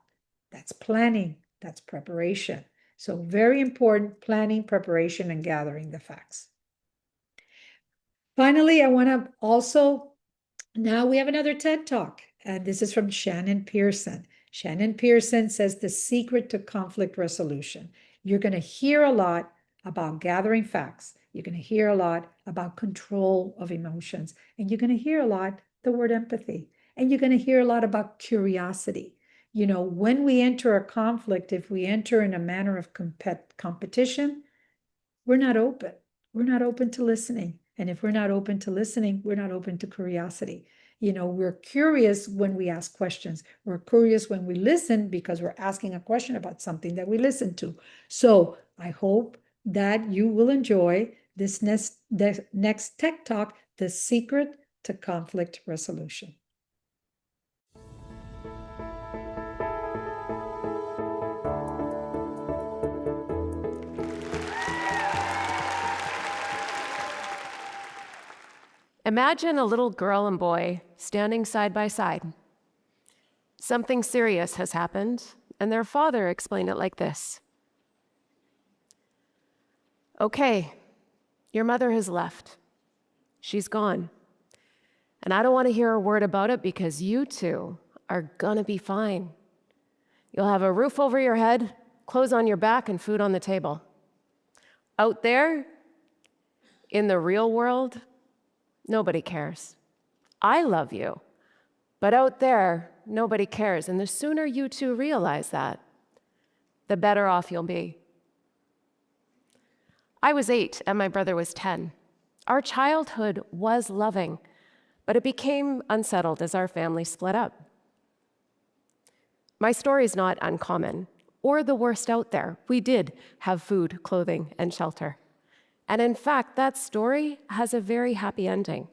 Speaker 1: That's planning, that's preparation. So very important, planning, preparation, and gathering the facts. Finally, I want to also, now we have another TED Talk, and this is from Shannon Pearson. Shannon Pearson says the secret to conflict resolution. You're going to hear a lot about gathering facts. You're going to hear a lot about control of emotions, and you're going to hear a lot the word empathy, and you're going to hear a lot about curiosity. When we enter a conflict, if we enter in a manner of competition, we're not open. We're not open to listening. And if we're not open to listening, we're not open to curiosity. We're curious when we ask questions. We're curious when we listen because we're asking a question about something that we listened to. So I hope that you will enjoy this next Tech Talk, The Secret to Conflict Resolution.
Speaker 3: Imagine a little girl and boy standing side by side. Something serious has happened, and their father explained it like this. Okay, your mother has left. She's gone. And I don't want to hear a word about it because you two are gonna be fine. You'll have a roof over your head, clothes on your back, and food on the table. Out there, in the real world, nobody cares. I love you, but out there, nobody cares. And the sooner you two realize that, the better off you'll be. I was 8 and my brother was 10. Our childhood was loving, but it became unsettled as our family split up. My story's not uncommon, or the worst out there. We did have food, clothing, and shelter. And in fact, that story has a very happy ending.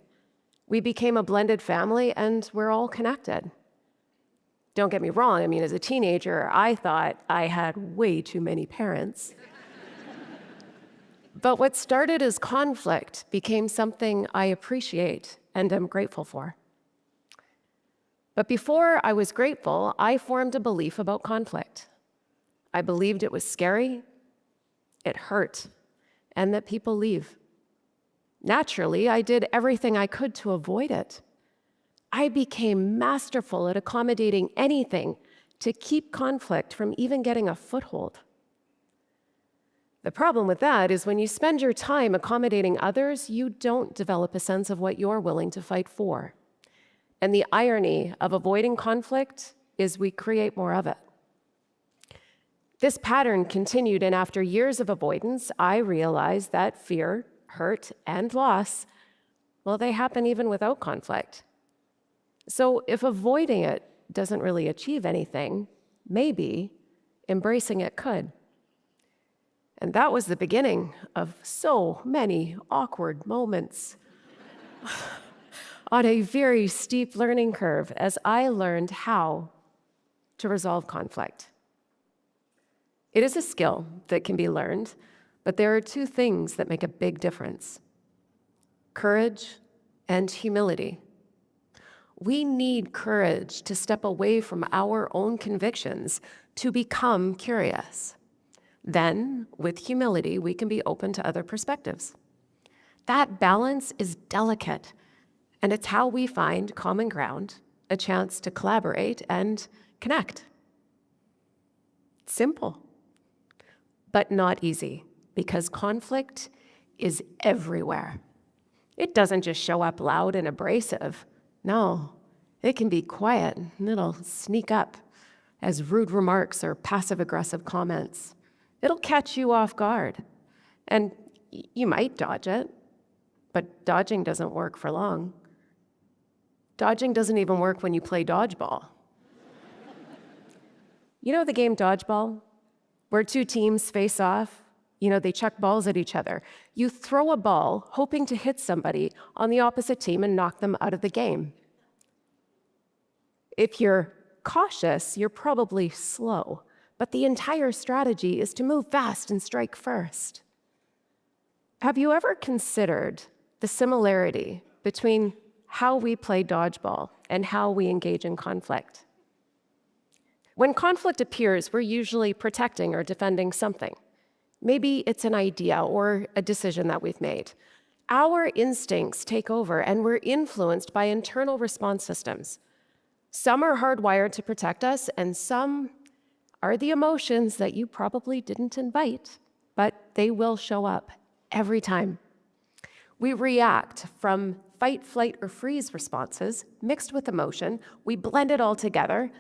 Speaker 3: We became a blended family, and we're all connected. Don't get me wrong, I mean, as a teenager, I thought I had way too many parents. But what started as conflict became something I appreciate and am grateful for. But before I was grateful, I formed a belief about conflict. I believed it was scary, it hurt, and that people leave. Naturally, I did everything I could to avoid it. I became masterful at accommodating anything to keep conflict from even getting a foothold. The problem with that is when you spend your time accommodating others, you don't develop a sense of what you're willing to fight for. And the irony of avoiding conflict is we create more of it. This pattern continued, and after years of avoidance, I realized that fear, hurt, and loss, well, they happen even without conflict. So if avoiding it doesn't really achieve anything, maybe embracing it could. And that was the beginning of so many awkward moments on a very steep learning curve as I learned how to resolve conflict. It is a skill that can be learned, but there are 2 things that make a big difference: courage and humility. We need courage to step away from our own convictions to become curious. Then, with humility, we can be open to other perspectives. That balance is delicate, and it's how we find common ground, a chance to collaborate and connect. Simple, but not easy, because conflict is everywhere. It doesn't just show up loud and abrasive. No, it can be quiet, and it'll sneak up as rude remarks or passive-aggressive comments. It'll catch you off guard, and you might dodge it, but dodging doesn't work for long. Dodging doesn't even work when you play dodgeball. You know the game dodgeball, where 2 teams face off? They chuck balls at each other. You throw a ball hoping to hit somebody on the opposite team and knock them out of the game. If you're cautious, you're probably slow, but the entire strategy is to move fast and strike first. Have you ever considered the similarity between how we play dodgeball and how we engage in conflict? When conflict appears, we're usually protecting or defending something. Maybe it's an idea or a decision that we've made. Our instincts take over, and we're influenced by internal response systems. Some are hardwired to protect us, and some are the emotions that you probably didn't invite, but they will show up every time. We react from fight, flight, or freeze responses mixed with emotion. We blend it all together,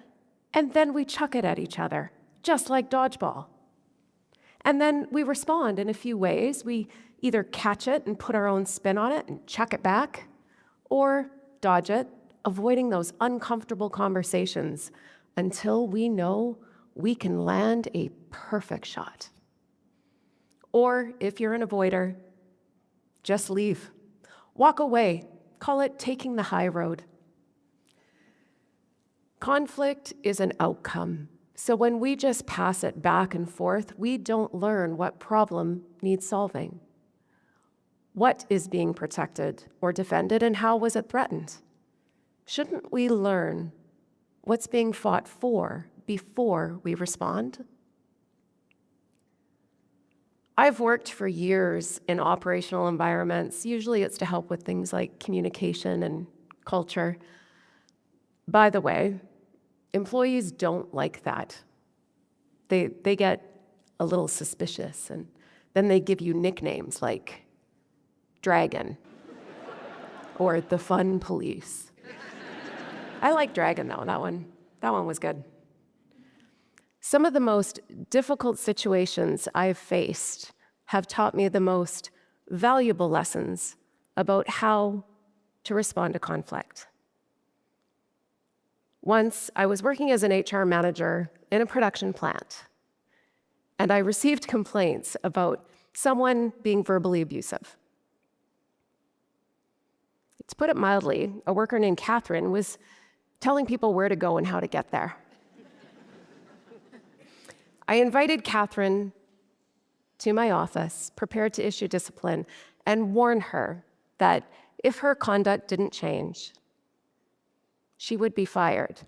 Speaker 3: and then we chuck it at each other, just like dodgeball. And then we respond in a few ways. We either catch it and put our own spin on it and chuck it back, or dodge it, avoiding those uncomfortable conversations until we know we can land a perfect shot. Or if you're an avoider, just leave. Walk away. Call it taking the high road. Conflict is an outcome. So when we just pass it back and forth, we don't learn what problem needs solving. What is being protected or defended, and how was it threatened? Shouldn't we learn what's being fought for before we respond? I've worked for years in operational environments. Usually it's to help with things like communication and culture. By the way, employees don't like that. They get a little suspicious, and then they give you nicknames like Dragon or the Fun Police. I like Dragon though, that one was good. Some of the most difficult situations I've faced have taught me the most valuable lessons about how to respond to conflict. Once, I was working as an HR manager in a production plant, and I received complaints about someone being verbally abusive. To put it mildly, a worker named Catherine was telling people where to go and how to get there. I invited Catherine to my office, prepared to issue discipline, and warn her that if her conduct didn't change, she would be fired.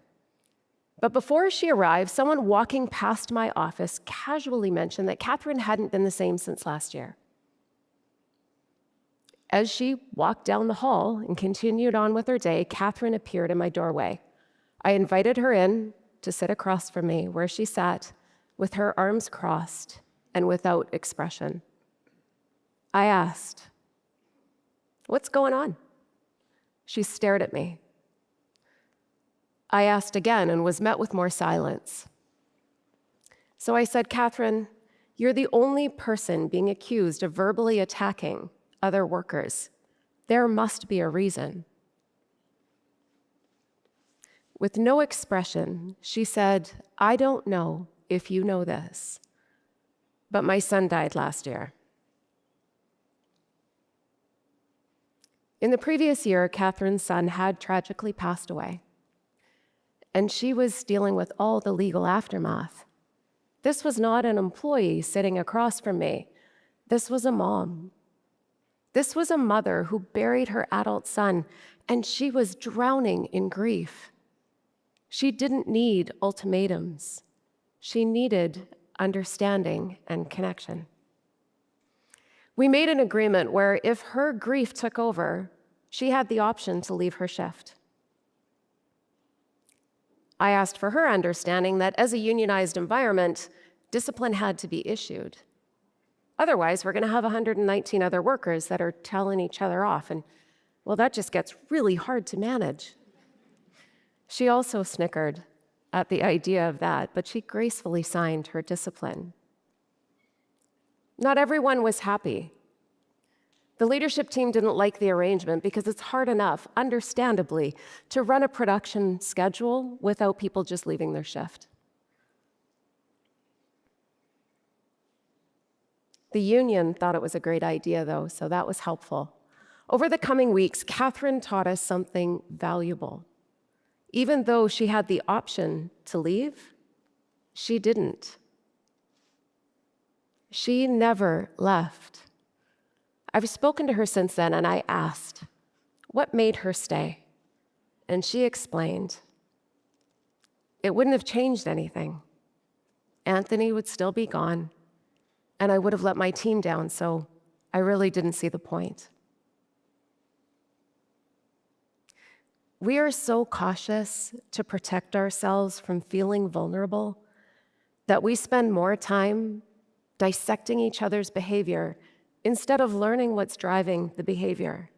Speaker 3: But before she arrived, someone walking past my office casually mentioned that Catherine hadn't been the same since last year. As she walked down the hall and continued on with her day, Catherine appeared in my doorway. I invited her in to sit across from me, where she sat with her arms crossed and without expression. I asked, "What's going on?" She stared at me. I asked again and was met with more silence. So I said, "Catherine, you're the only person being accused of verbally attacking other workers. There must be a reason." With no expression, she said, "I don't know if you know this, but my son died last year." In the previous year, Catherine's son had tragically passed away, and she was dealing with all the legal aftermath. This was not an employee sitting across from me. This was a mom. This was a mother who buried her adult son, and she was drowning in grief. She didn't need ultimatums. She needed understanding and connection. We made an agreement where if her grief took over, she had the option to leave her shift. I asked for her understanding that as a unionized environment, discipline had to be issued. Otherwise, we're going to have 119 other workers that are telling each other off, and, well, that just gets really hard to manage. She also snickered at the idea of that, but she gracefully signed her discipline. Not everyone was happy. The leadership team didn't like the arrangement because it's hard enough, understandably, to run a production schedule without people just leaving their shift. The union thought it was a great idea, though, so that was helpful. Over the coming weeks, Catherine taught us something valuable. Even though she had the option to leave, she didn't. She never left. I've spoken to her since then, and I asked, what made her stay? And she explained, it wouldn't have changed anything. Anthony would still be gone, and I would have let my team down, so I really didn't see the point. We are so cautious to protect ourselves from feeling vulnerable that we spend more time dissecting each other's behavior instead of learning what's driving the behavior.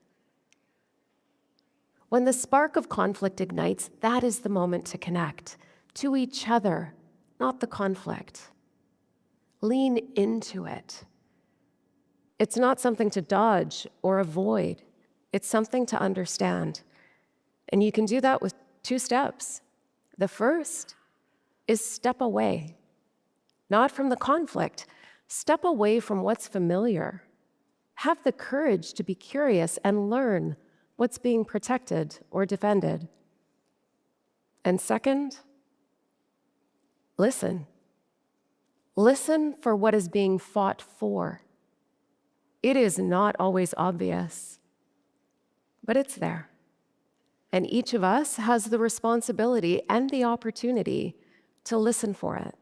Speaker 3: When the spark of conflict ignites, that is the moment to connect to each other, not the conflict. Lean into it. It's not something to dodge or avoid. It's something to understand. And you can do that with 2 steps. The first is step away, not from the conflict. Step away from what's familiar. Have the courage to be curious and learn what's being protected or defended. And second, listen. Listen for what is being fought for. It is not always obvious, but it's there. And each of us has the responsibility and the opportunity to listen for it.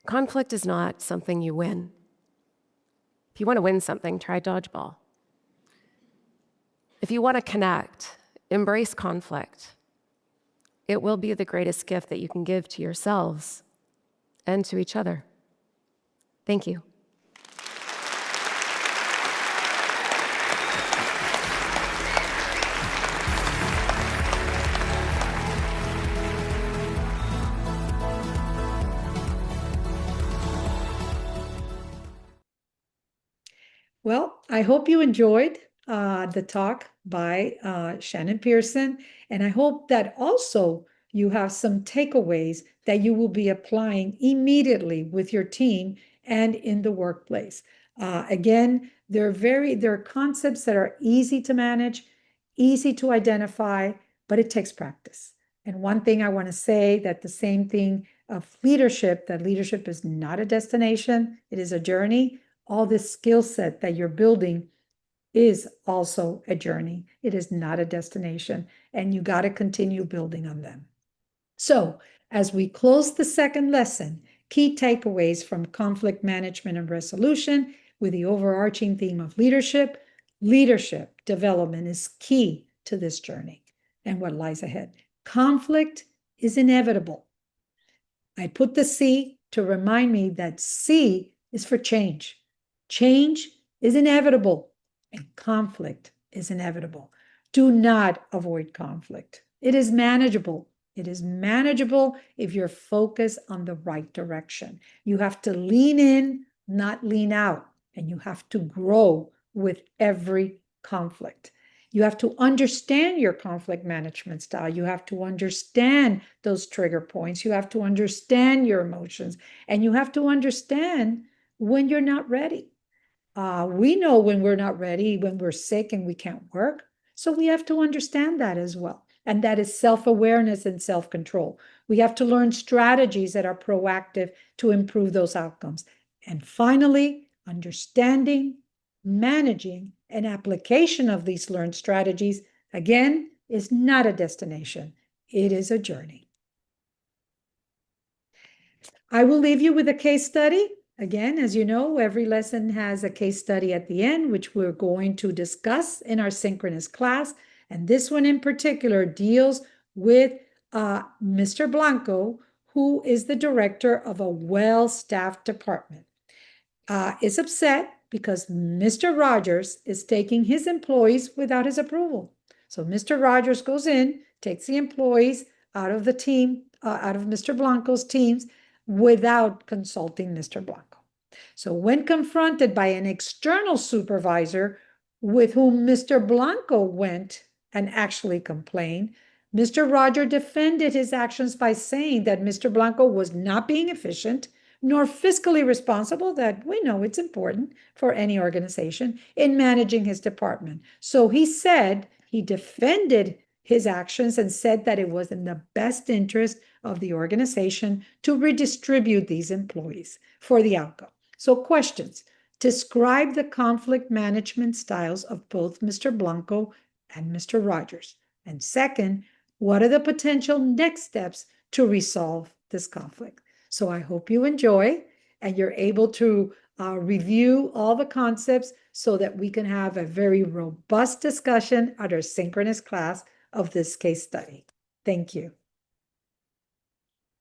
Speaker 3: Conflict is not something you win. If you want to win something, try dodgeball. If you want to connect, embrace conflict. It will be the greatest gift that you can give to yourselves and to each other. Thank you.
Speaker 1: Well, I hope you enjoyed the talk by Shannon Pearson, and I hope that also you have some takeaways that you will be applying immediately with your team and in the workplace. Again, there are concepts that are easy to manage, easy to identify, but it takes practice. And one thing I want to say, that the same thing of leadership, that leadership is not a destination, it is a journey. All this skill set that you're building is also a journey. It is not a destination, and you got to continue building on them. So, as we close the second lesson, key takeaways from conflict management and resolution with the overarching theme of leadership. Leadership development is key to this journey and what lies ahead. Conflict is inevitable. I put the C to remind me that C is for change. Change is inevitable, and conflict is inevitable. Do not avoid conflict. It is manageable. It is manageable if you're focused on the right direction. You have to lean in, not lean out, and you have to grow with every conflict. You have to understand your conflict management style. You have to understand those trigger points. You have to understand your emotions, and you have to understand when you're not ready. We know when we're not ready, when we're sick and we can't work. So we have to understand that as well. And that is self-awareness and self-control. We have to learn strategies that are proactive to improve those outcomes. And finally, understanding, managing, and application of these learned strategies, again, is not a destination. It is a journey. I will leave you with a case study. Again, as you know, every lesson has a case study at the end, which we're going to discuss in our synchronous class. And this one in particular deals with Mr. Blanco, who is the director of a well-staffed department. Is upset because Mr. Rogers is taking his employees without his approval. So Mr. Rogers goes in, takes the employees out of the team, out of Mr. Blanco's teams, without consulting Mr. Blanco. So when confronted by an external supervisor with whom Mr. Blanco went and actually complained, Mr. Roger defended his actions by saying that Mr. Blanco was not being efficient nor fiscally responsible, that we know it's important for any organization, in managing his department. So he said, he defended his actions and said that it was in the best interest of the organization to redistribute these employees for the outcome. So questions: describe the conflict management styles of both Mr. Blanco and Mr. Rogers. And second, what are the potential next steps to resolve this conflict? So I hope you enjoy and you're able to review all the concepts so that we can have a very robust discussion at our synchronous class of this case study. Thank you.